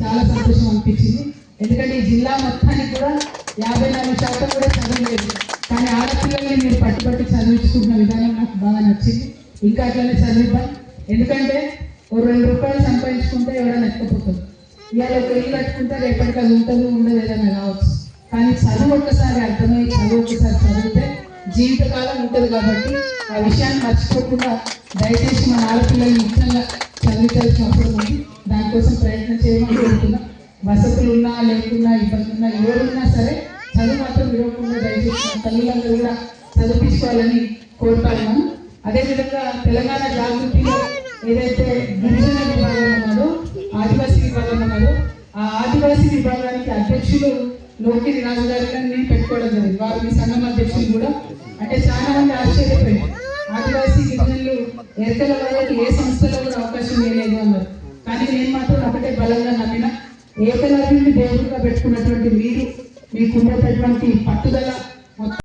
చాలా సంతోషం అనిపించింది. ఎందుకంటే ఈ జిల్లా మొత్తానికి కూడా 54% కూడా చదవలేదు, కానీ ఆడపిల్లల్ని మీరు పట్టుబట్టి చదివించుకుంటున్న విధానం నాకు బాగా నచ్చింది. ఇంకా అట్లనే చదివిద్దాం. ఎందుకంటే ఓ 2 రూపాయలు సంపాదించుకుంటే ఎవరైనా ఎక్కపోతుంది. ఇవాళ ఒక ఇల్లు కట్టుకుంటే రేపటికి అది ఉంటుంది ఉండదు ఏదైనా కావచ్చు, కానీ చదువు ఒక్కసారి అర్థమై చదువు ఒక్కసారి చదివితే జీవితకాలం ఉంటుంది. కాబట్టి ఆ విషయాన్ని మర్చిపోకుండా దయచేసి మన ఆడపిల్లల్ని ముఖ్యంగా చదివించాల్సిన అవసరం ఉంది. దానికోసం ప్రయత్నం చేయమని కోరుతున్నాం. వసతులు ఉన్నా లేకున్నా ఇబ్బంది ఉన్నా ఎవరున్నా సరే చదువు మాత్రం విడవకుండా దయచేసి తల్లులందరూ కూడా చదివించుకోవాలని కోరుతున్నాను. అదేవిధంగా తెలంగాణ జాగృతిలో ఏదైతే గిరిజన విభాగం ఉన్నదో, ఆదివాసీ విభాగం ఉన్నదో, ఆ ఆదివాసీ విభాగానికి అధ్యక్షులు లోకిని రాజు గారిని నేను పెట్టుకోవడం జరిగింది. వారు మీ సంఘం అధ్యక్షులు కూడా. అంటే చాలా మంది ఆశ్చర్యపోయారు, ఆదివాసీ గిరిజనులు ఎరకల వాళ్ళకి ఏ సంస్థలో కూడా అవకాశం లేదు అన్నారు. కానీ నేను మాత్రం ఒకటే బలంగా నమ్మిన, ఏకలవ్యుని దేవుడిగా పెట్టుకున్నటువంటి మీరు మీకున్నటువంటి పట్టుదల